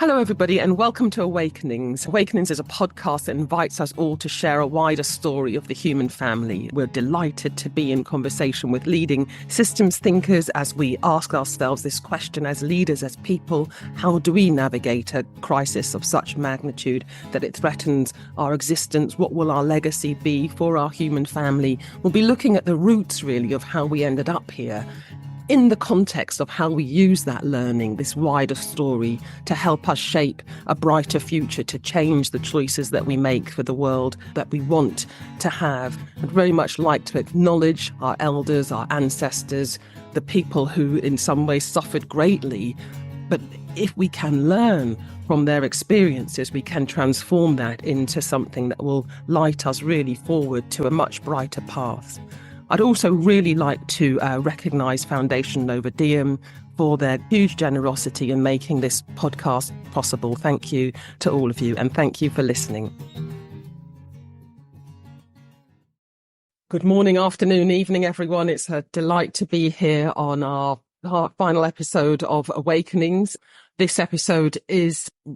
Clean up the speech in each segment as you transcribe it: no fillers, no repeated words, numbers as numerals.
Hello, everybody, and welcome to Awakenings. Awakenings is a podcast that invites us all to share a wider story of the human family. We're delighted to be in conversation with leading systems thinkers as we ask ourselves this question as leaders, as people: how do we navigate a crisis of such magnitude that it threatens our existence? What will our legacy be for our human family? We'll be looking at the roots, really, of how we ended up here, in the context of how we use that learning, this wider story, to help us shape a brighter future, to change the choices that we make for the world that we want to have. I'd very much like to acknowledge our elders, our ancestors, the people who in some ways suffered greatly. But if we can learn from their experiences, we can transform that into something that will light us really forward to a much brighter path. I'd also really like to recognise Foundation Nova Diem for their huge generosity in making this podcast possible. Thank you to all of you, and thank you for listening. Good morning, afternoon, evening, everyone. It's a delight to be here on our final episode of Awakenings. This episode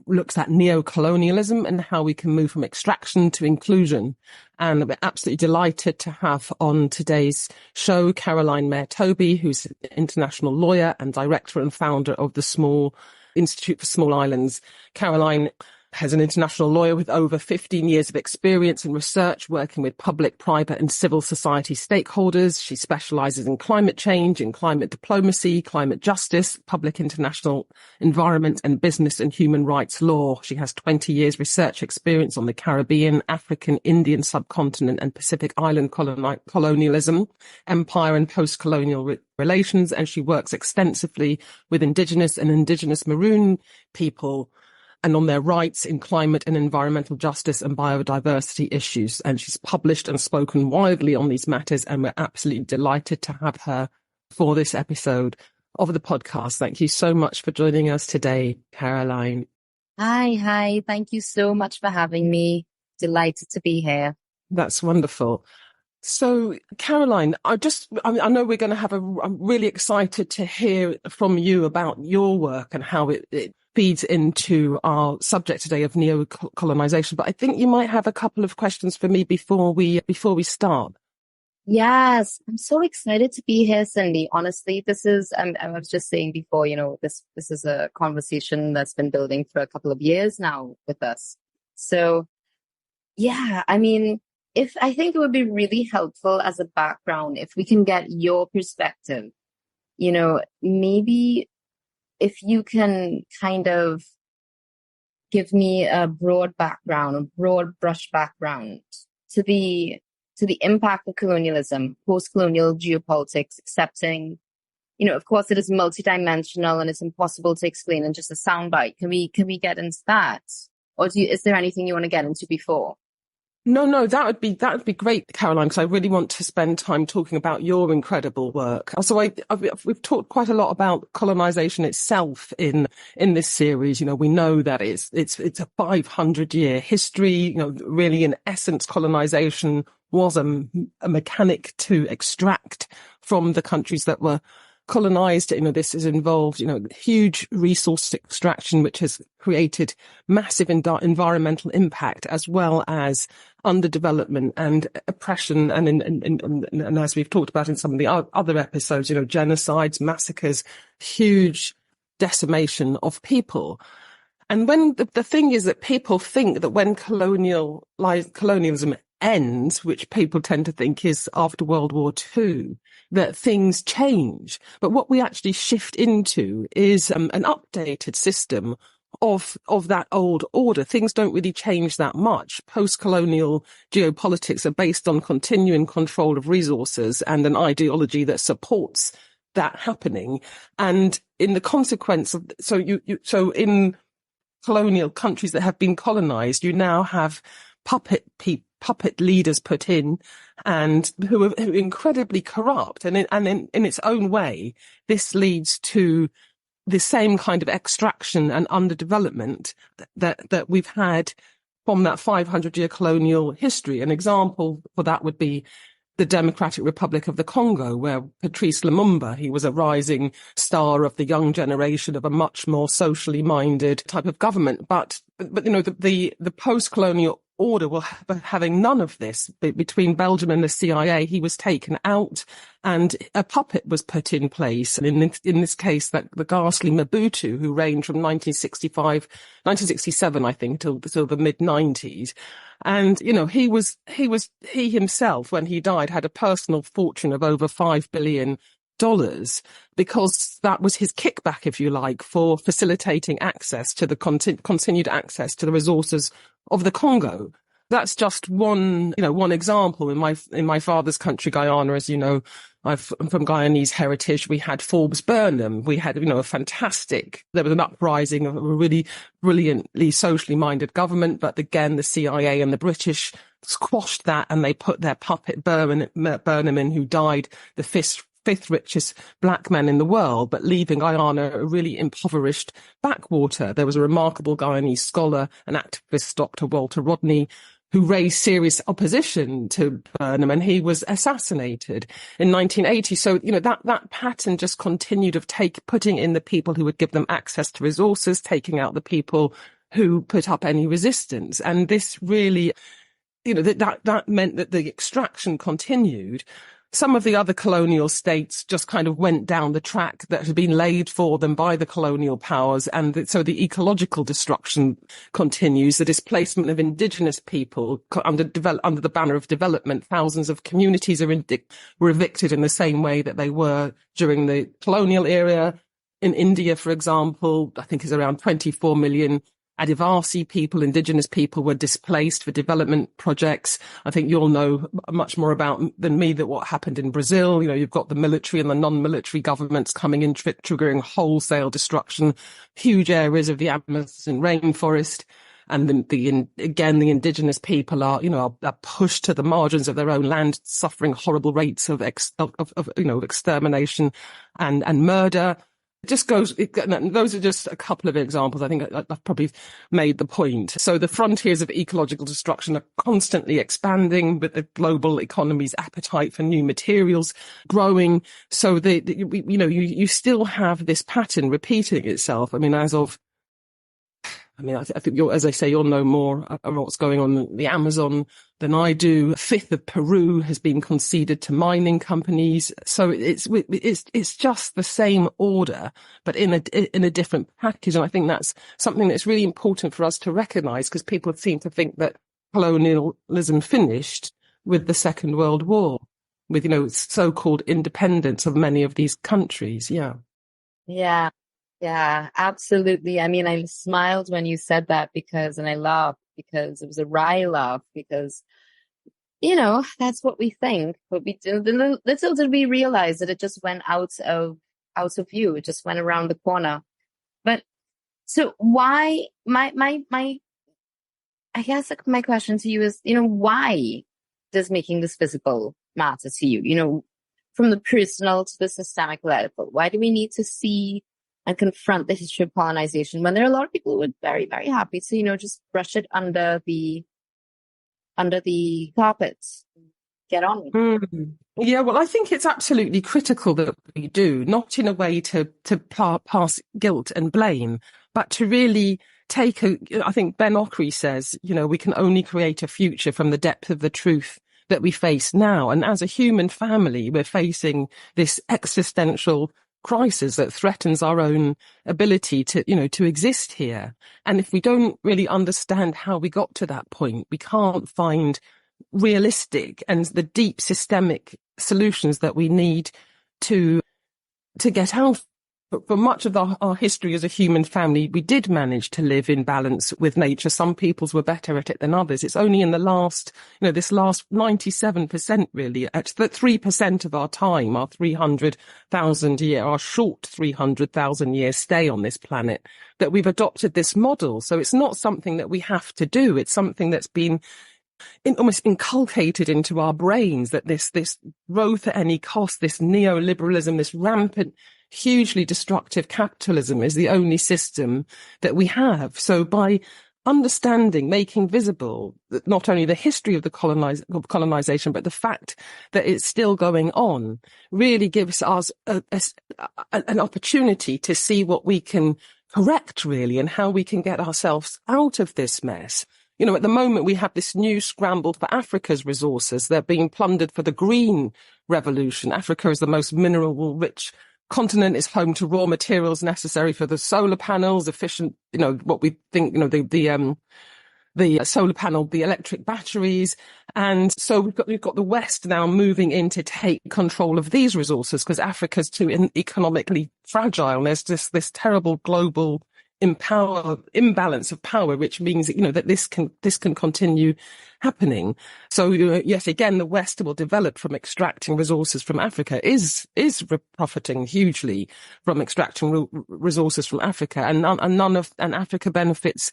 looks at neo-colonialism and how we can move from extraction to inclusion. And we're absolutely delighted to have on today's show Caroline Mayer-Toby, who's an international lawyer and director and founder of the Small Institute for Small Islands. Caroline has an international lawyer with over 15 years of experience in research working with public, private and civil society stakeholders. She specialises in climate change, in climate diplomacy, climate justice, public international environment and business and human rights law. She has 20 years research experience on the Caribbean, African, Indian subcontinent and Pacific Island colonialism, empire and post-colonial relations, and she works extensively with indigenous and indigenous maroon people and on their rights in climate and environmental justice and biodiversity issues. And she's published and spoken widely on these matters, and we're absolutely delighted to have her for this episode of the podcast. Thank you so much for joining us today, Caroline. Hi. Thank you so much for having me. Delighted to be here. That's wonderful. So, Caroline, I know we're going to I'm really excited to hear from you about your work and how it feeds into our subject today of neo-colonisation. But I think you might have a couple of questions for me before we start. Yes, I'm so excited to be here, Cindy. Honestly, this is, I was just saying before, this is a conversation that's been building for a couple of years now with us. So, yeah, I think it would be really helpful as a background if we can get your perspective. Maybe if you can kind of give me a broad brush background to the impact of colonialism, post-colonial geopolitics, accepting, of course it is multidimensional and it's impossible to explain in just a soundbite. Can we get into that? Or is there anything you want to get into before? No, that would be great, Caroline, because I really want to spend time talking about your incredible work. So we've talked quite a lot about colonization itself in this series. We know that it's a 500-year history. Really, in essence, colonization was a mechanic to extract from the countries that were colonized. This has involved, huge resource extraction, which has created massive environmental impact, as well as underdevelopment and oppression. And as we've talked about in some of the other episodes, genocides, massacres, huge decimation of people. And when the thing is that people think that when colonialism ends, which people tend to think is after World War II, that things change. But what we actually shift into is an updated system of that old order. Things don't really change that much. Post-colonial geopolitics are based on continuing control of resources and an ideology that supports that happening. And in the consequence of, so in colonial countries that have been colonized, you now have puppet leaders put in, and who are incredibly corrupt. And in its own way, this leads to the same kind of extraction and underdevelopment that we've had from that 500-year colonial history. An example for that would be the Democratic Republic of the Congo, where Patrice Lumumba, he was a rising star of the young generation of a much more socially minded type of government. But the post-colonial order will having none of this. Between Belgium and the CIA, he was taken out and a puppet was put in place. And in this case, that the ghastly Mobutu, who reigned from 1967, I think, till the mid-90s. And, he himself, when he died, had a personal fortune of over $5 billion because that was his kickback, if you like, for facilitating access to the continued access to the resources of the Congo. That's just one example. In my father's country, Guyana, as you know, I'm from Guyanese heritage. We had Forbes Burnham. We had, there was an uprising of a really brilliantly socially minded government. But again, the CIA and the British squashed that and they put their puppet Burnham in, who died the fifth richest black man in the world, but leaving Guyana a really impoverished backwater. There was a remarkable Guyanese scholar and activist, Dr. Walter Rodney, who raised serious opposition to Burnham, and he was assassinated in 1980. So, that pattern just continued of putting in the people who would give them access to resources, taking out the people who put up any resistance. And this really, that meant that the extraction continued. Some of the other colonial states just kind of went down the track that had been laid for them by the colonial powers. And so the ecological destruction continues, the displacement of indigenous people under the banner of development. Thousands of communities were evicted in the same way that they were during the colonial era. In India, for example, I think it's around 24 million Adivasi people, indigenous people, were displaced for development projects. I think you'll know much more about than me that what happened in Brazil. You've got the military and the non-military governments coming in, triggering wholesale destruction, huge areas of the Amazon rainforest. And the indigenous people are pushed to the margins of their own land, suffering horrible rates of extermination and murder. Those are just a couple of examples. I think I've probably made the point. So the frontiers of ecological destruction are constantly expanding with the global economy's appetite for new materials growing. So you still have this pattern repeating itself. I think as I say, you'll know more about what's going on in the Amazon than I do. A fifth of Peru has been conceded to mining companies. So it's just the same order, but in a different package. And I think that's something that's really important for us to recognize, because people seem to think that colonialism finished with the Second World War, with, so-called independence of many of these countries. Yeah. Yeah. Yeah, absolutely. I smiled when you said that and I laughed because it was a wry laugh, because, that's what we think, but little did we realize that it just went out of view. It just went around the corner. But so why, I guess my question to you is, why does making this visible matter to you? From the personal to the systemic level, why do we need to see and confront the history of colonization when there are a lot of people who are very, very happy to, just brush it under the carpet, get on with it? Yeah, well, I think it's absolutely critical that we do, not in a way to pass guilt and blame, but to really take I think Ben Okri says, we can only create a future from the depth of the truth that we face now. And as a human family, we're facing this existential crisis that threatens our own ability to exist here. And if we don't really understand how we got to that point, we can't find realistic and the deep systemic solutions that we need to get out. But for much of our history as a human family, we did manage to live in balance with nature. Some peoples were better at it than others. It's only in the last, this last 97% really, at the 3% of our time, our 300,000 year, our short 300,000 year stay on this planet, that we've adopted this model. So it's not something that we have to do. It's something that's been almost inculcated into our brains, that this growth at any cost, this neoliberalism, this rampant, hugely destructive capitalism is the only system that we have. So by understanding, making visible not only the history of the colonization, but the fact that it's still going on, really gives us an opportunity to see what we can correct, really, and how we can get ourselves out of this mess. You know, at the moment, we have this new scramble for Africa's resources. They're being plundered for the green revolution. Africa is the most mineral-rich continent, is home to raw materials necessary for the solar panels, efficient, you know, what we think, you know, the solar panel, the electric batteries. And so we've got the West now moving in to take control of these resources because Africa's too economically fragile. There's just this terrible global imbalance of power, which means, you know, that this can continue happening. So, yes, again, the West will develop from extracting resources from Africa, is profiting hugely from extracting resources from Africa, and Africa benefits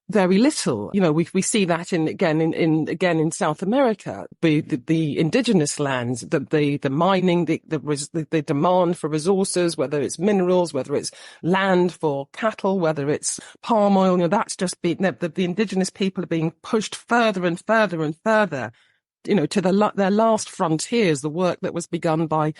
very little. You know, we see that in South America, the indigenous lands, the mining, the demand for resources, whether it's minerals, whether it's land for cattle, whether it's palm oil, you know, that's just been, the indigenous people are being pushed further and further and further, you know, to their last frontiers. The work that was begun by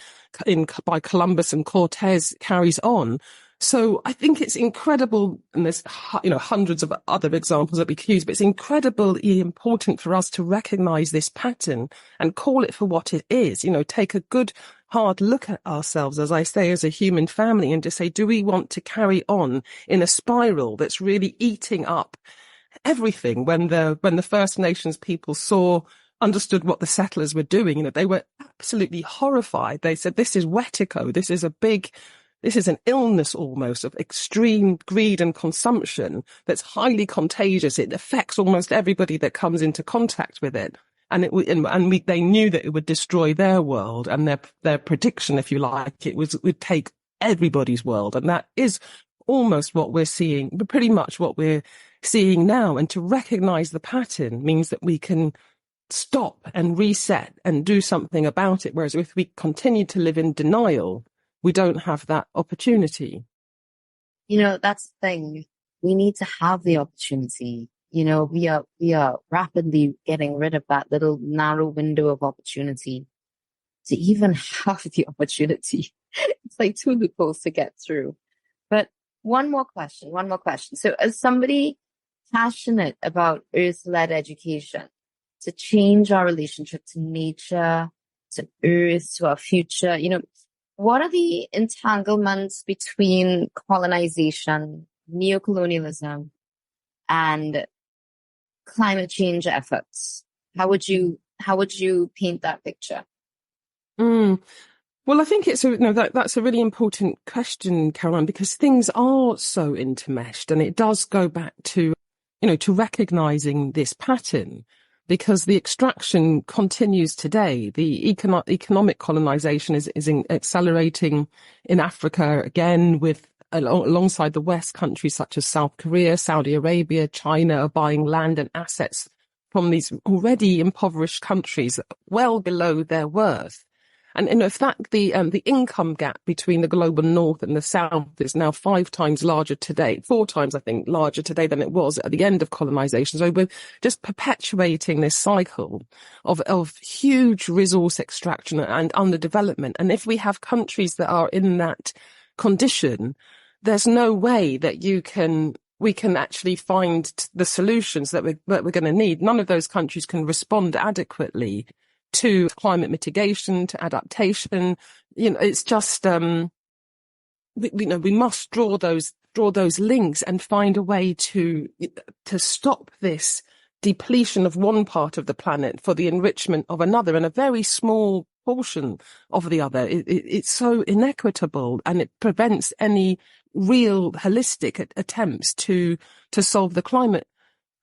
Columbus and Cortez carries on. So I think it's incredible, and there's, you know, hundreds of other examples that we could use, but it's incredibly important for us to recognize this pattern and call it for what it is. You know, take a good hard look at ourselves, as I say, as a human family, and to say, do we want to carry on in a spiral that's really eating up everything? When the First Nations people understood what the settlers were doing, you know, they were absolutely horrified. They said, this is wetico. This is an illness almost of extreme greed and consumption that's highly contagious. It affects almost everybody that comes into contact with it. And they knew that it would destroy their world, and their prediction, if you like, it would take everybody's world. And that is almost what we're seeing, but pretty much what we're seeing now. And to recognize the pattern means that we can stop and reset and do something about it. Whereas if we continue to live in denial, we don't have that opportunity. You know, that's the thing. We need to have the opportunity. You know, we are rapidly getting rid of that little narrow window of opportunity to even have the opportunity. It's like 2 loopholes to get through. But one more question. So as somebody passionate about Earth-led education, to change our relationship to nature, to Earth, to our future, you know, what are the entanglements between colonization, neo-colonialism, and climate change efforts? How would you paint that picture? Well, I think that's a really important question, Caroline, because things are so intermeshed, and it does go back to, you know, to recognizing this pattern. Because the extraction continues today. The economic colonization is accelerating in Africa again, alongside the West. Countries such as South Korea, Saudi Arabia, China are buying land and assets from these already impoverished countries well below their worth. And in fact, the income gap between the global north and the south is now 5 times larger today, 4 times, I think, larger today than it was at the end of colonization. So we're just perpetuating this cycle of huge resource extraction and underdevelopment. And if we have countries that are in that condition, there's no way that we can actually find the solutions that we're going to need. None of those countries can respond adequately to climate mitigation, to adaptation. You know, it's just, we must draw those links and find a way to stop this depletion of one part of the planet for the enrichment of another, and a very small portion of the other. It's so inequitable, and it prevents any real holistic attempts to solve the climate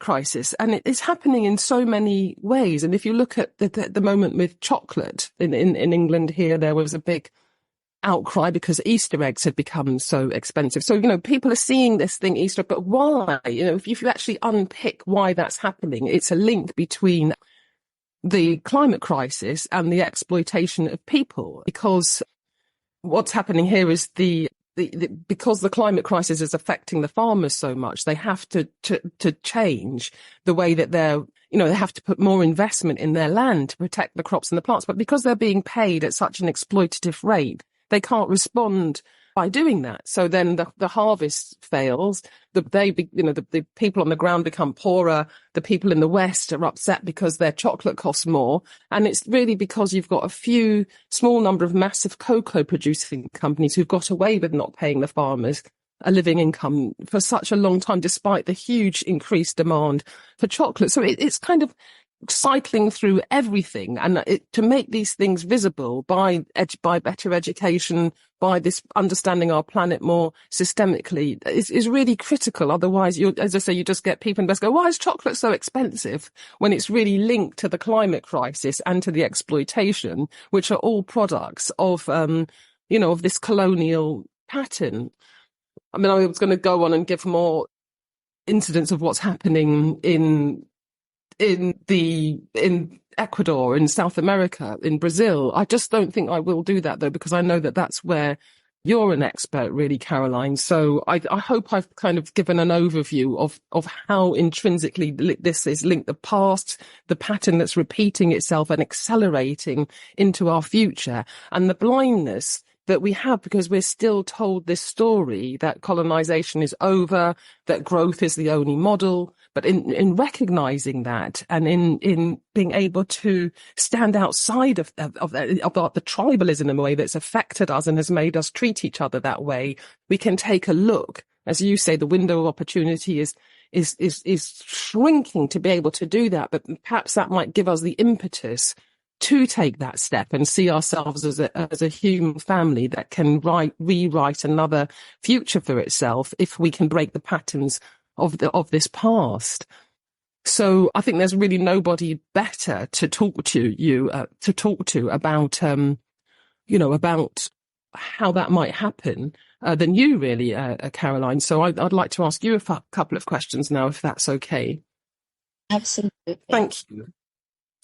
crisis. And it is happening in so many ways. And if you look at the moment with chocolate in England here, there was a big outcry because Easter eggs had become so expensive. So, you know, people are seeing this thing Easter, but why? You know, if you actually unpick why that's happening, it's a link between the climate crisis and the exploitation of people. Because what's happening here is the because the climate crisis is affecting the farmers so much, they have to change the way that they have to put more investment in their land to protect the crops and the plants. But because they're being paid at such an exploitative rate, they can't respond by doing that. So then the harvest fails. The people on the ground become poorer. The people in the West are upset because their chocolate costs more. And it's really because you've got a few small number of massive cocoa producing companies who've got away with not paying the farmers a living income for such a long time, despite the huge increased demand for chocolate. So it's kind of cycling through everything, and to make these things visible by better education, by this understanding our planet more systemically is really critical. Otherwise, as I say, you just get people invest go, why is chocolate so expensive, when it's really linked to the climate crisis and to the exploitation, which are all products of of this colonial pattern. I mean, I was going to go on and give more incidents of what's happening in Ecuador, in South America, in Brazil. I just don't think I will do that, though, because I know that that's where you're an expert, really, Caroline. So I hope I've kind of given an overview of how intrinsically this is linked, the past, the pattern that's repeating itself and accelerating into our future, and the blindness that we have because we're still told this story that colonization is over, that growth is the only model. But in recognizing that, and in being able to stand outside of the tribalism in a way that's affected us and has made us treat each other that way, we can take a look. As you say, the window of opportunity is shrinking to be able to do that. But perhaps that might give us the impetus to take that step and see ourselves as a human family that can rewrite another future for itself if we can break the patterns of this past. So I think there's really nobody better to talk to about about how that might happen than you, really, Caroline. So I'd like to ask you a couple of questions now, if that's okay. Absolutely. Thank you.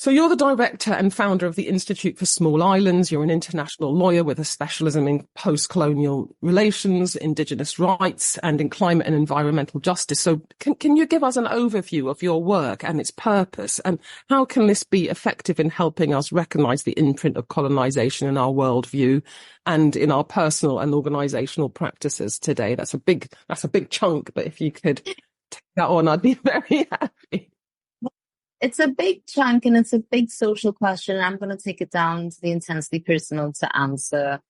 So you're the director and founder of the Institute for Small Islands. You're an international lawyer with a specialism in post-colonial relations, indigenous rights, and in climate and environmental justice. So can you give us an overview of your work and its purpose, and how can this be effective in helping us recognise the imprint of colonisation in our worldview and in our personal and organisational practices today? That's a big chunk, but if you could take that on, I'd be very happy. It's a big chunk and it's a big social question. I'm going to take it down to the intensely personal to answer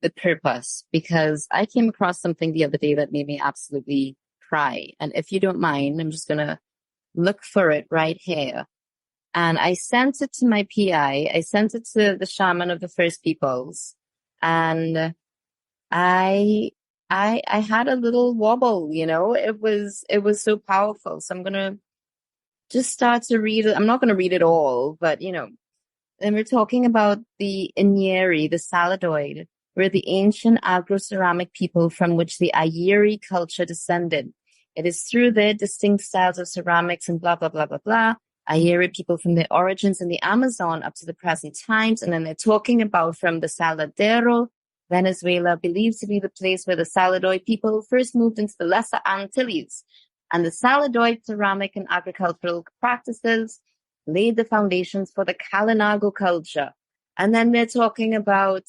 the purpose, because I came across something the other day that made me absolutely cry. And if you don't mind, I'm just going to look for it right here. And I sent it to my PI. I sent it to the shaman of the First Peoples. And I had a little wobble, it was so powerful. So I'm going to just start to read it. I'm not going to read it all, but, and we're talking about the Inyeri, the Saladoid, were the ancient agro-ceramic people from which the Ayeri culture descended. It is through their distinct styles of ceramics and blah, blah, blah, blah, blah. Ayeri people from their origins in the Amazon up to the present times. And then they're talking about from the Saladero, Venezuela, believed to be the place where the Saladoid people first moved into the Lesser Antilles. And the Saladoid ceramic and agricultural practices laid the foundations for the Kalinago culture. And then they're talking about,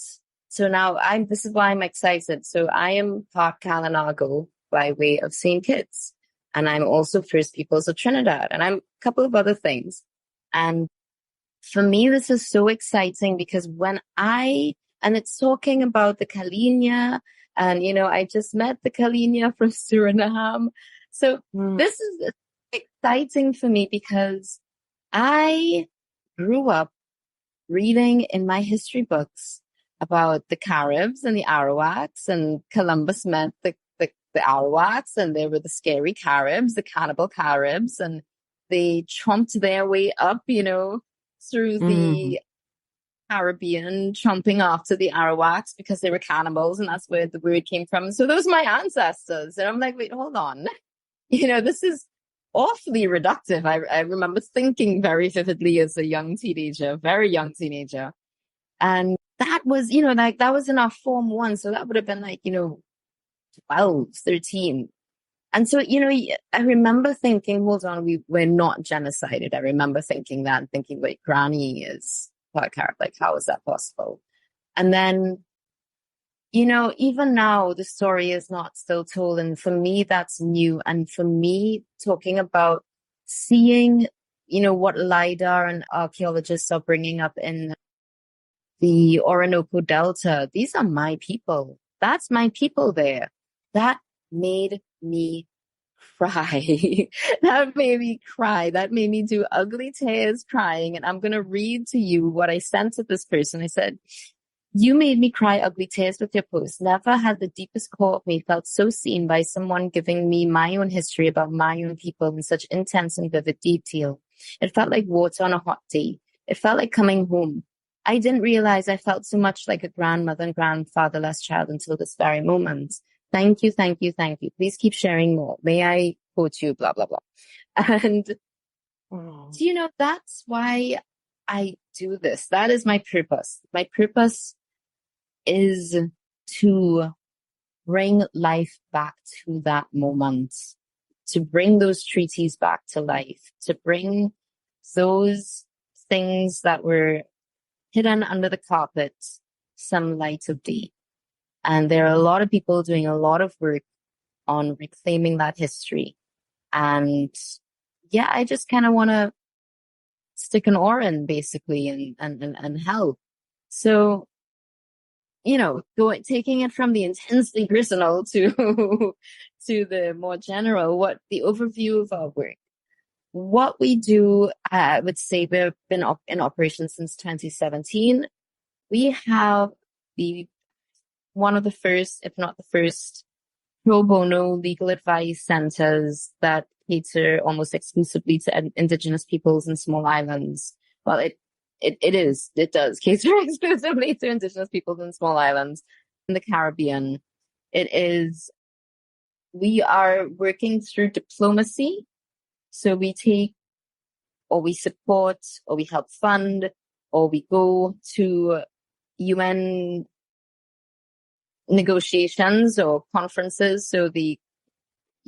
so now this is why I'm excited. So I am part Kalinago by way of St. Kitts. And I'm also First Peoples of Trinidad. And I'm a couple of other things. And for me, this is so exciting because and it's talking about the Kalinia. And, I just met the Kalinia from Suriname. So this is exciting for me because I grew up reading in my history books about the Caribs and the Arawaks, and Columbus met the Arawaks, and they were the scary Caribs, the cannibal Caribs, and they chomped their way up, through the Caribbean, chomping after the Arawaks because they were cannibals, and that's where the word came from. So those are my ancestors. And I'm like, wait, hold on. This is awfully reductive. I remember thinking very vividly as a young teenager, very young teenager. And that was, like that was in our Form 1. So that would have been like, 12, 13. And so, I remember thinking, hold on, we're not genocided. I remember thinking that and thinking, wait, Granny is part Carib. Like, how is that possible? And then, even now the story is not still told. And for me, that's new. And for me, talking about seeing, what LIDAR and archaeologists are bringing up in the Orinoco Delta, these are my people. That's my people there. That made me cry. That made me cry. That made me do ugly tears crying. And I'm going to read to you what I sent to this person. I said, you made me cry ugly tears with your post. Never had the deepest core of me felt so seen by someone giving me my own history about my own people in such intense and vivid detail. It felt like water on a hot day. It felt like coming home. I didn't realize I felt so much like a grandmother and grandfatherless child until this very moment. Thank you, thank you, thank you. Please keep sharing more. May I quote you, blah, blah, blah. And, that's why I do this. That is my purpose. My purpose is to bring life back to that moment, to bring those treaties back to life, to bring those things that were hidden under the carpet some light of day. And there are a lot of people doing a lot of work on reclaiming that history. And yeah, I just kind of want to stick an oar in basically and help. So, taking it from the intensely personal to to the more general, what the overview of our work. What we do, I would say we've been in operation since 2017. We have one of the first, if not the first, pro bono legal advice centers that cater almost exclusively to indigenous peoples and small islands. Well, it does cater exclusively to indigenous peoples and small islands in the Caribbean. We are working through diplomacy. So we take, or we support, or we help fund, or we go to UN negotiations or conferences. So the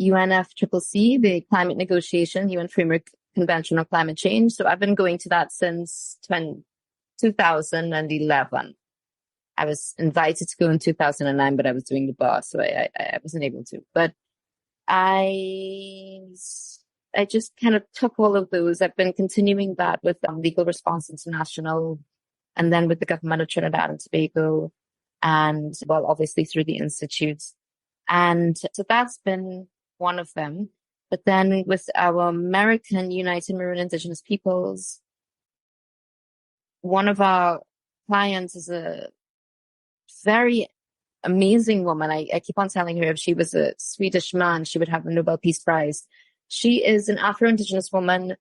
UNFCCC, the Climate Negotiation, UN Framework Convention on Climate Change. So I've been going to that since 2011. I was invited to go in 2009, but I was doing the bar, so I wasn't able to. But I just kind of took all of those. I've been continuing that with Legal Response International, and then with the government of Trinidad and Tobago, and well, obviously through the institutes. And so that's been one of them. But then with our American United Maroon Indigenous Peoples, one of our clients is a very amazing woman. I keep on telling her if she was a Swedish man, she would have a Nobel Peace Prize. She is an Afro-Indigenous woman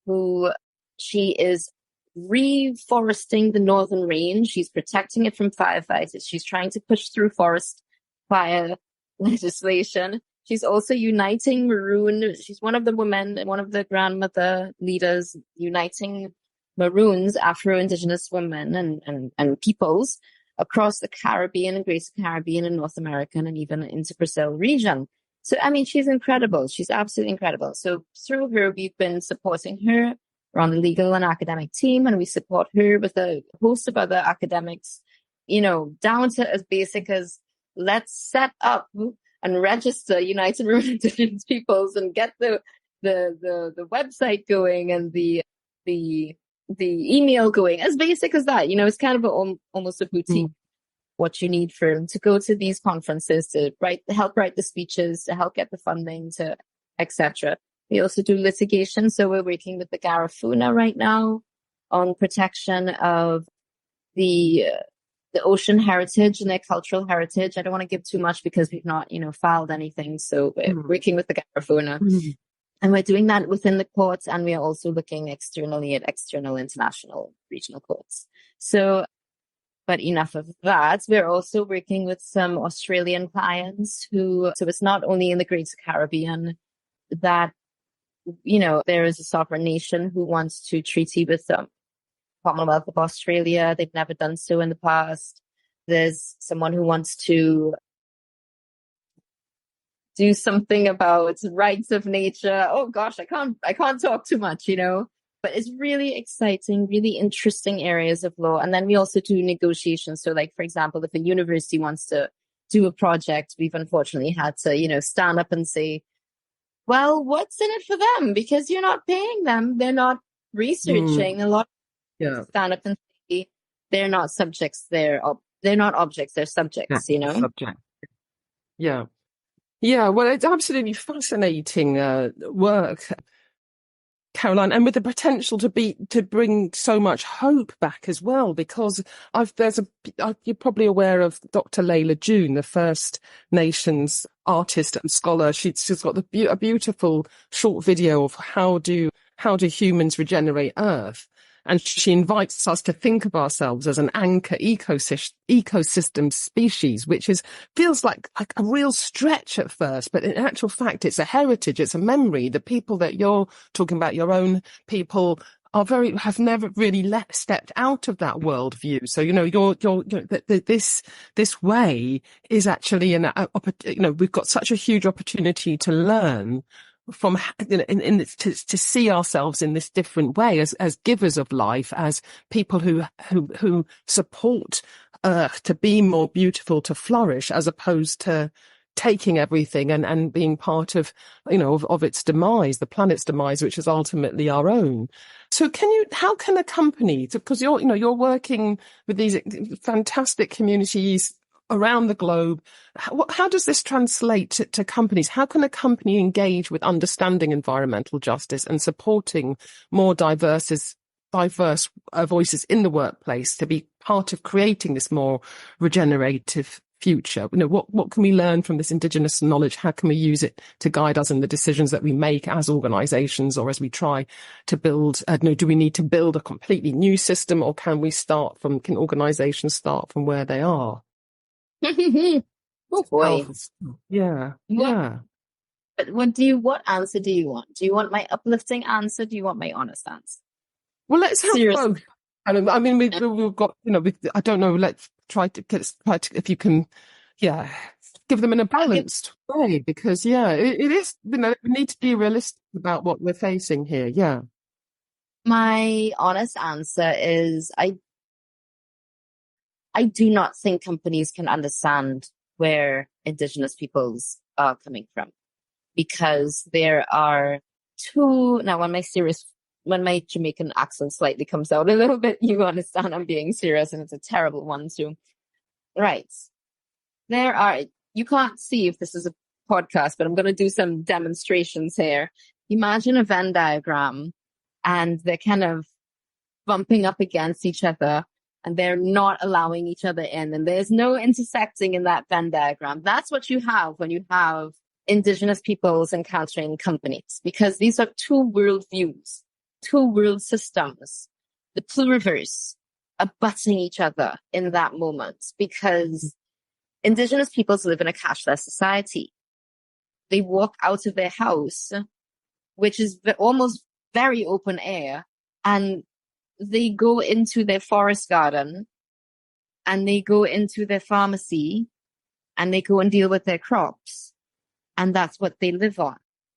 who she is reforesting the Northern Range. She's protecting it from firefighters. She's trying to push through forest fire legislation. She's also uniting Maroon. She's one of the women, one of the grandmother leaders uniting Maroons, Afro-Indigenous women and peoples across the Caribbean and Greater Caribbean and North America and even into Brazil region. So, I mean, she's incredible. She's absolutely incredible. So through her, we've been supporting her. We're on the legal and academic team, and we support her with a host of other academics, down to as basic as let's set up and register United Maroon Indigenous Peoples and get the website going and the email going, as basic as that. It's kind of almost a boutique. What you need to go to these conferences, to help write the speeches, to help get the funding, to etc. We also do litigation. So we're working with the Garifuna right now on protection of the ocean heritage and their cultural heritage. I don't want to give too much because we've not, filed anything. So we're working with the Garifuna. And we're doing that within the courts, and we are also looking externally at external international regional courts. So, but enough of that. We're also working with some Australian clients so it's not only in the Greater Caribbean that, there is a sovereign nation who wants to treaty with them Commonwealth of Australia. They've never done so in the past. There's someone who wants to do something about rights of nature. Oh gosh, I can't talk too much, but it's really exciting, really interesting areas of law. And then we also do negotiations. So like, for example, if a university wants to do a project, we've unfortunately had to, stand up and say, well, what's in it for them? Because you're not paying them. They're not researching. A lot of stand up and say they're not subjects. They're not objects. They're subjects, Subject. Yeah. Yeah, well, it's absolutely fascinating work, Caroline, and with the potential to bring so much hope back as well, because you're probably aware of Dr. Layla June, the First Nations artist and scholar. She's got a beautiful short video of how do humans regenerate Earth. And she invites us to think of ourselves as an anchor ecosystem species, which feels like a real stretch at first, but in actual fact, it's a heritage, it's a memory. The people that you're talking about, your own people, have never really stepped out of that worldview. So, this way is actually we've got such a huge opportunity to learn from to see ourselves in this different way as givers of life, as people who support Earth to be more beautiful, to flourish, as opposed to taking everything and being part of its demise, the planet's demise, which is ultimately our own. So how can a company, because you're working with these fantastic communities around the globe, how does this translate to companies? How can a company engage with understanding environmental justice and supporting more diverse voices in the workplace to be part of creating this more regenerative future? What can we learn from this indigenous knowledge? How can we use it to guide us in the decisions that we make as organizations, or as we try to build, do we need to build a completely new system, or can organizations start from where they are? Oh boy. Yeah. But what answer do you want? Do you want my uplifting answer? Do you want my honest answer? Well, let's have both. I mean, we've got, I don't know, let's try to if you can, give them in a balanced way, because, it is, we need to be realistic about what we're facing here. Yeah. My honest answer is I do not think companies can understand where indigenous peoples are coming from, because there are now when my Jamaican accent slightly comes out a little bit, you understand I'm being serious, and it's a terrible one too. Right. You can't see if this is a podcast, but I'm going to do some demonstrations here. Imagine a Venn diagram, and they're kind of bumping up against each other, and they're not allowing each other in, and there's no intersecting in that Venn diagram. That's what you have when you have indigenous peoples encountering companies, because these are two world views, two world systems, the pluriverse, abutting each other in that moment, because indigenous peoples live in a cashless society. They walk out of their house, which is almost very open air, and they go into their forest garden, and they go into their pharmacy, and they go and deal with their crops. And that's what they live on.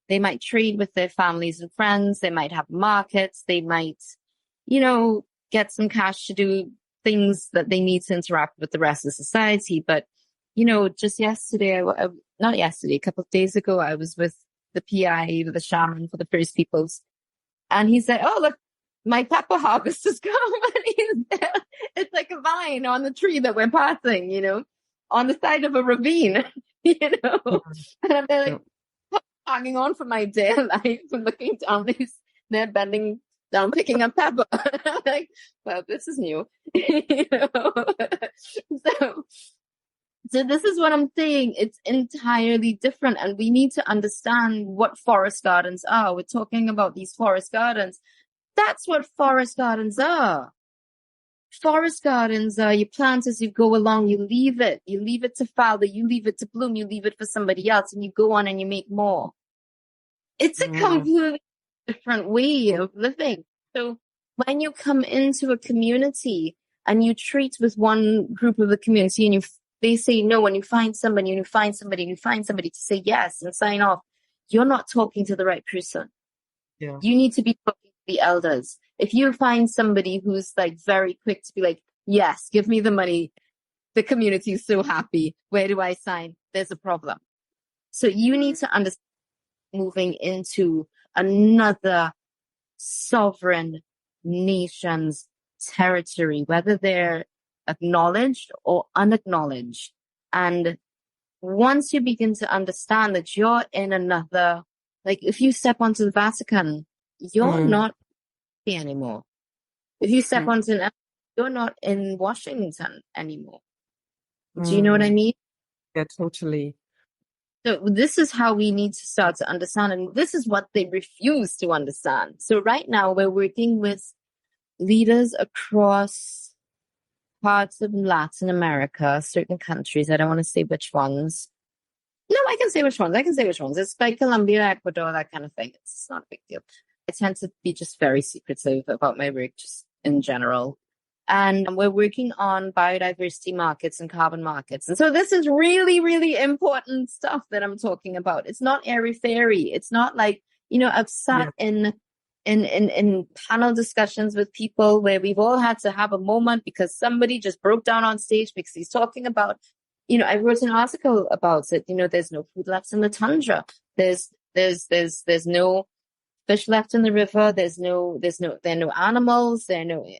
They might trade with their families and friends. They might have markets. They might, get some cash to do things that they need to interact with the rest of society. But, just yesterday, a couple of days ago, I was with the PI, the shaman for the First Peoples. And he said, oh, look, my pepper harvest is coming. It's like a vine on the tree that we're passing, on the side of a ravine, And I'm there hanging on for my dear life and looking down they're bending down, picking up pepper. I'm like, well, this is new. So this is what I'm saying. It's entirely different. And we need to understand what forest gardens are. We're talking about these forest gardens. That's what forest gardens are. Forest gardens are, you plant as you go along, you leave it to fallow, you leave it to bloom, you leave it for somebody else, and you go on and you make more. It's a completely different way of living. So when you come into a community and you treat with one group of the community and they say no, and you find somebody and you find somebody and you find somebody to say yes and sign off, you're not talking to the right person. Yeah. You need to be talking to the elders. If you find somebody who's like very quick to be like, yes, give me the money, the community is so happy, where do I sign? There's a problem. So you need to understand moving into another sovereign nation's territory, whether they're acknowledged or unacknowledged. And once you begin to understand that you're in another, like if you step onto the Vatican, you're not here anymore. If you step onto an, you're not in Washington anymore. Do you know what I mean? Yeah, totally. So this is how we need to start to understand, and this is what they refuse to understand. So right now we're working with leaders across parts of Latin America, certain countries. I don't want to say which ones. No, I can say which ones. It's like Colombia, Ecuador, that kind of thing. It's not a big deal. I tend to be just very secretive about my work, just in general. And we're working on biodiversity markets and carbon markets. And so this is really, really important stuff that I'm talking about. It's not airy-fairy. It's not like, I've sat in panel discussions with people where we've all had to have a moment because somebody just broke down on stage because he's talking about, I wrote an article about it. There's no food left in the tundra. There's no fish left in the river. There are no animals.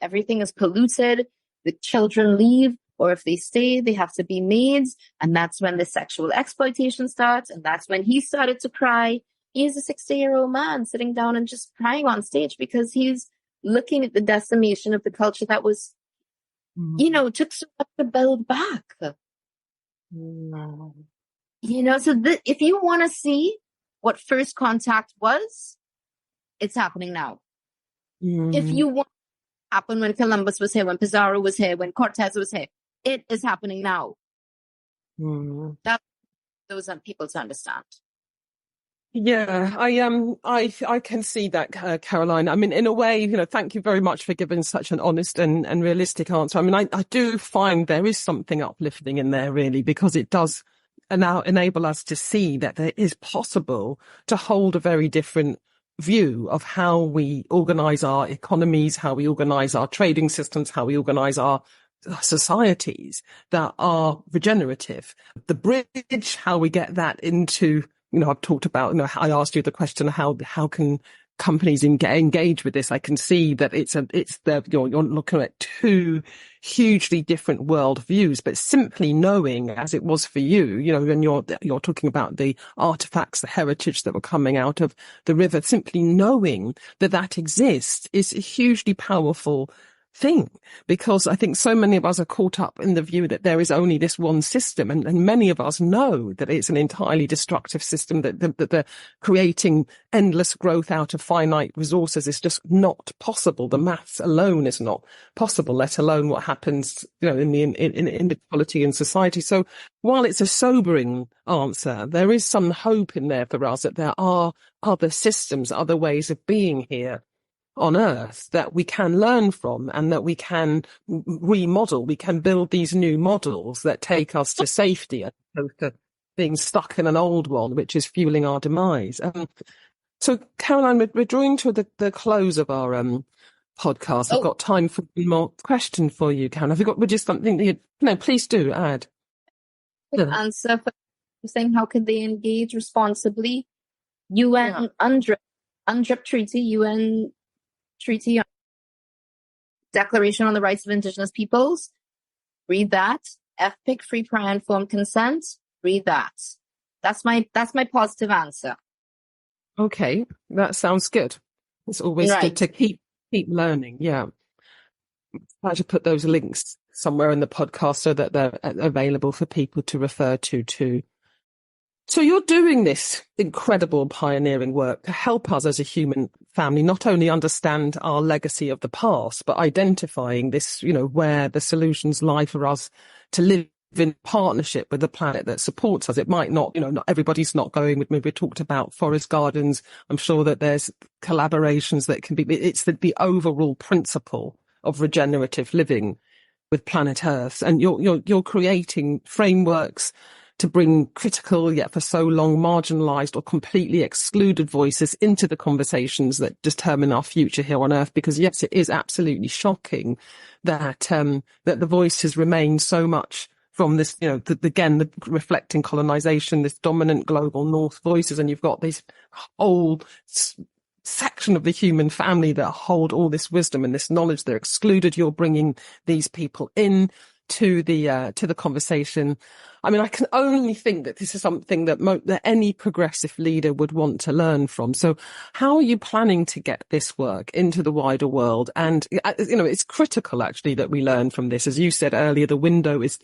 Everything is polluted. The children leave, or if they stay, they have to be maids. And that's when the sexual exploitation starts. And that's when he started to cry. He's a 60-year-old man sitting down and just crying on stage because he's looking at the decimation of the culture that was, took so much to build back. So if you want to see what first contact was, it's happening now. If you want it to happen when Columbus was here, when Pizarro was here, when Cortez was here, it is happening now. Those are people to understand. Yeah, I can see that, Caroline. I mean, in a way, thank you very much for giving such an honest and realistic answer. I mean, I do find there is something uplifting in there, really, because it does now enable us to see that it is possible to hold a very different view of how we organise our economies, how we organise our trading systems, how we organise our societies that are regenerative. The bridge, how we get that into, I've talked about, I asked you the question, how can companies engage with this? I can see that you're looking at two hugely different world views, but simply knowing, as it was for you, when you're talking about the artifacts, the heritage that were coming out of the river, simply knowing that exists is a hugely powerful thing, because I think so many of us are caught up in the view that there is only this one system, and many of us know that it's an entirely destructive system, that the creating endless growth out of finite resources is just not possible. The maths alone is not possible, let alone what happens, in inequality in society. So while it's a sobering answer, there is some hope in there for us that there are other systems, other ways of being here on Earth that we can learn from, and that we can remodel. We can build these new models that take us to safety, as opposed to being stuck in an old one, which is fueling our demise. So, Caroline, we're drawing to the close of our podcast. I've got time for one more question for you, Caroline. Have you got just something that no, please do add. Quick answer for saying how can they engage responsibly? UN UNDRIP Treaty, UN Treaty on Declaration on the Rights of Indigenous Peoples. Read that. FPIC, Free, Prior, Informed Consent. Read that. That's my positive answer. Okay, that sounds good. It's always good to keep learning. Yeah, try to put those links somewhere in the podcast so that they're available for people to refer to too. So you're doing this incredible pioneering work to help us as a human family not only understand our legacy of the past, but identifying this, where the solutions lie for us to live in partnership with the planet that supports us. It might not, not everybody's not going with me. We talked about forest gardens. I'm sure that there's collaborations that can be, it's the overall principle of regenerative living with planet Earth. And you're creating frameworks to bring critical, yet for so long marginalised or completely excluded voices into the conversations that determine our future here on Earth. Because yes, it is absolutely shocking that that the voices remain so much from this, the reflecting colonisation, this dominant global North voices, and you've got this whole section of the human family that hold all this wisdom and this knowledge. They're excluded. You're bringing these people in to the conversation. I mean, I can only think that this is something that any progressive leader would want to learn from. So how are you planning to get this work into the wider world? And, it's critical actually that we learn from this. As you said earlier, the window is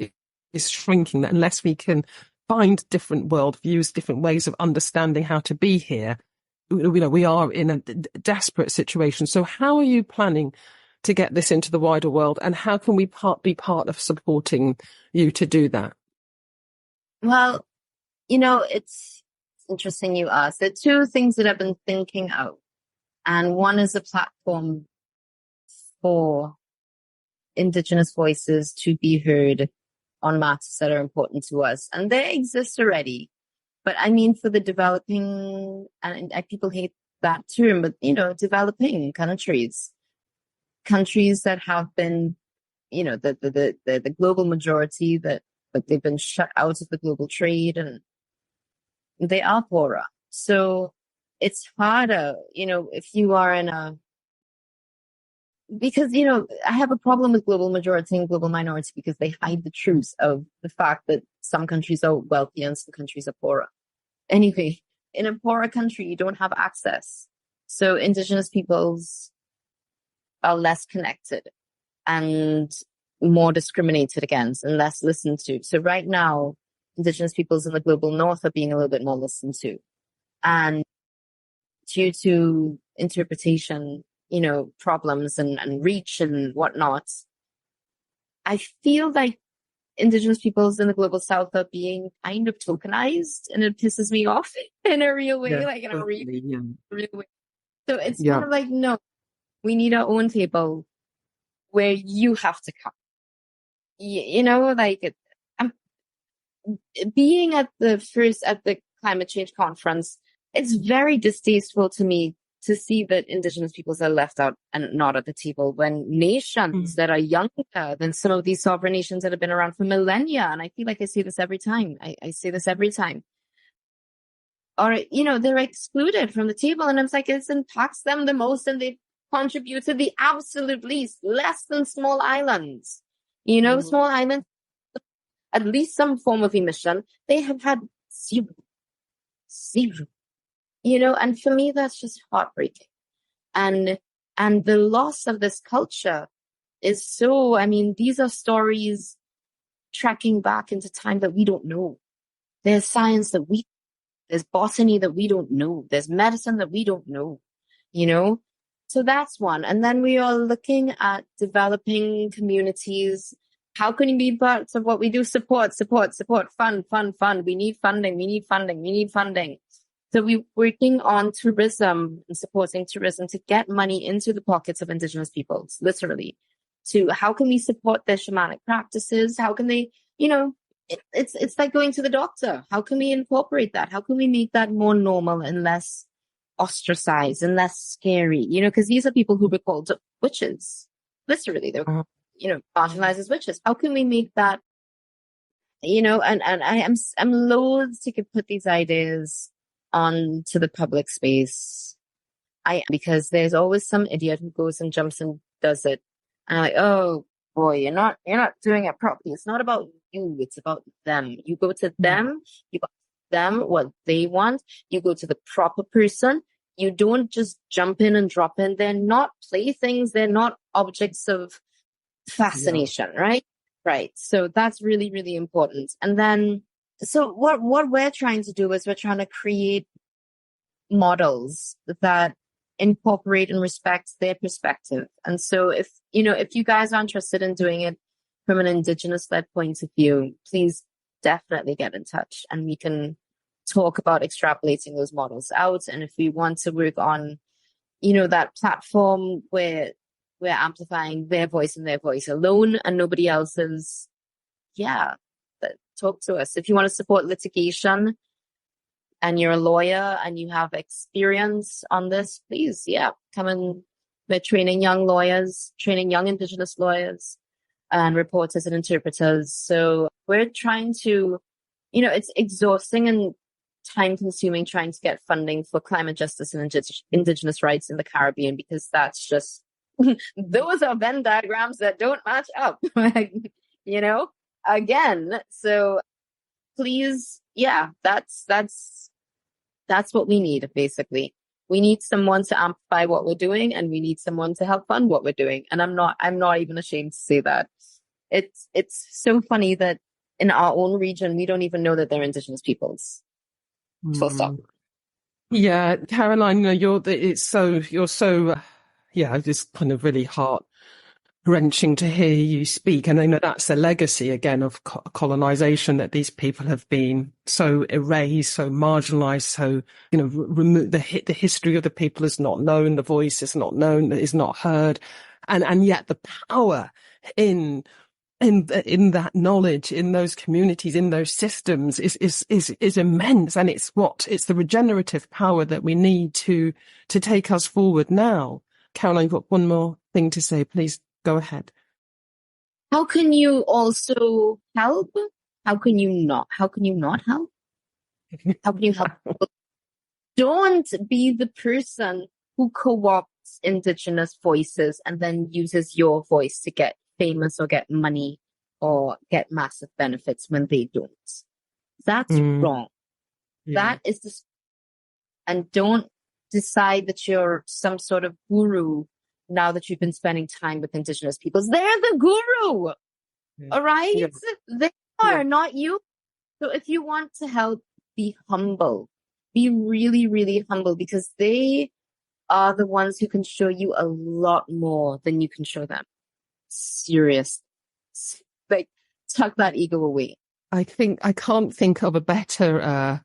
shrinking, that unless we can find different worldviews, different ways of understanding how to be here, we are in a desperate situation. So how are you planning to get this into the wider world, and how can we be part of supporting you to do that? Well, it's interesting you asked. There are two things that I've been thinking of, and one is a platform for indigenous voices to be heard on matters that are important to us, and they exist already. But I mean, for the developing, and people hate that term, but developing countries that have been, the global majority but they've been shut out of the global trade, and they are poorer. So it's harder, if you are because, I have a problem with global majority and global minority because they hide the truth of the fact that some countries are wealthy and some countries are poorer. Anyway, in a poorer country, you don't have access. So indigenous peoples are less connected and more discriminated against and less listened to. So right now, indigenous peoples in the global north are being a little bit more listened to. And due to interpretation, problems and reach and whatnot, I feel like indigenous peoples in the global south are being kind of tokenized, and it pisses me off in a real way, in a real way. So it's kind of like, no, we need our own table where you have to come. Being at the climate change conference, it's very distasteful to me to see that indigenous peoples are left out and not at the table when nations that are younger than some of these sovereign nations that have been around for millennia, and I feel like I say this every time, I say this every time, or, they're excluded from the table, and it's like, it impacts them the most, and they contributed the absolute least, less than small islands. Small islands, at least some form of emission, they have had zero. And for me, that's just heartbreaking. And the loss of this culture is so, these are stories tracking back into time that we don't know. There's science there's botany that we don't know. There's medicine that we don't know, So that's one. And then we are looking at developing communities. How can you be part of what we do? Support, fund. We need funding. So we're working on tourism and supporting tourism to get money into the pockets of indigenous peoples, literally. To how can we support their shamanic practices? How can they, it's like going to the doctor. How can we incorporate that? How can we make that more normal and less ostracized and less scary? Because these are people who were called witches. Literally, they're, marginalized as witches. How can we make that, and I'm loath to put these ideas onto the public space. Because there's always some idiot who goes and jumps and does it. And I'm like, oh boy, you're not doing it properly. It's not about you, it's about them. You go to them, you go to them what they want, you go to the proper person. You don't just jump in and drop in. They're not playthings, they're not objects of fascination, right? Right. So that's really, really important. And then so what we're trying to do is we're trying to create models that incorporate and respect their perspective. And so if you guys are interested in doing it, from an indigenous-led point of view, please definitely get in touch and we can talk about extrapolating those models out. And if we want to work on, that platform where we're amplifying their voice and their voice alone and nobody else's, talk to us. If you want to support litigation and you're a lawyer and you have experience on this, please, come in. We're training young lawyers, training young Indigenous lawyers and reporters and interpreters. So we're trying to, it's exhausting and time consuming trying to get funding for climate justice and Indigenous rights in the Caribbean, because that's just, those are Venn diagrams that don't match up, again. So please, that's what we need, basically. We need someone to amplify what we're doing, and we need someone to help fund what we're doing. And I'm not even ashamed to say that. It's so funny that in our own region, we don't even know that they're Indigenous peoples. Full stop. Yeah, Caroline, you're so just kind of really heart-wrenching to hear you speak. And I know that's a legacy, again, of colonization, that these people have been so erased, so marginalized, so, removed. The history of the people is not known, the voice is not known, is not heard. And yet the power in that knowledge, in those communities, in those systems is immense. And it's the regenerative power that we need to take us forward now. Caroline, you've got one more thing to say. Please go ahead. How can you also help? How can you not help? How can you help? Don't be the person who co-opts Indigenous voices and then uses your voice to get famous or get money or get massive benefits when they don't. That's wrong. Yeah. That is and don't decide that you're some sort of guru now that you've been spending time with Indigenous peoples. They're the guru. All right? Yeah. They are, not you. So if you want to help, be humble. Be really, really humble, because they are the ones who can show you a lot more than you can show them. Serious. Like, tuck that ego away. I can't think of a better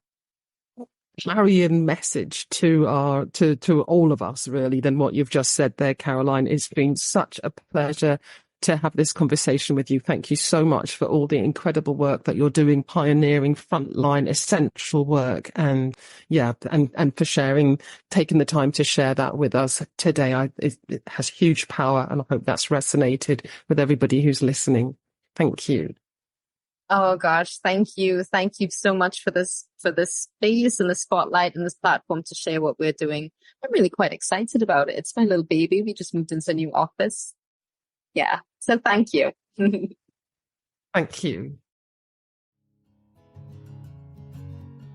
clarion message to all of us, really, than what you've just said there, Caroline. It's been such a pleasure to have this conversation with you. Thank you so much for all the incredible work that you're doing, pioneering, frontline, essential work, and for taking the time to share that with us today. It has huge power, and I hope that's resonated with everybody who's listening. Thank you. Oh gosh, thank you. Thank you so much for this space and the spotlight and this platform to share what we're doing. I'm really quite excited about it. It's my little baby. We just moved into a new office. Yeah. So thank you. Thank you.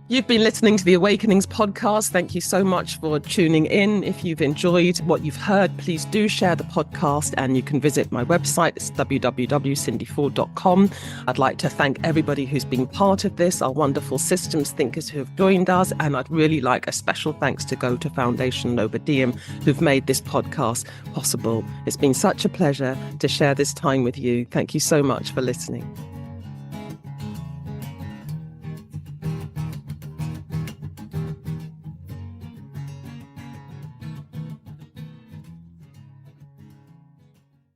You've been listening to the Awakenings podcast. Thank you so much for tuning in. If you've enjoyed what you've heard, please do share the podcast, and you can visit my website. It's www.cindyford.com. I'd like to thank everybody who's been part of this, our wonderful systems thinkers who have joined us, and I'd really like a special thanks to go to Foundation Nova Diem, who've made this podcast possible. It's been such a pleasure to share this time with you. Thank you so much for listening.